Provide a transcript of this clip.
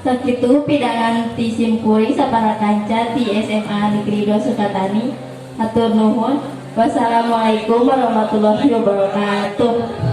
Sakitu pidangan ti simkuring sapara kanca ti SMA Negeri 2 Sukatani. Hatur nuhun. Wassalamualaikum warahmatullahi wabarakatuh.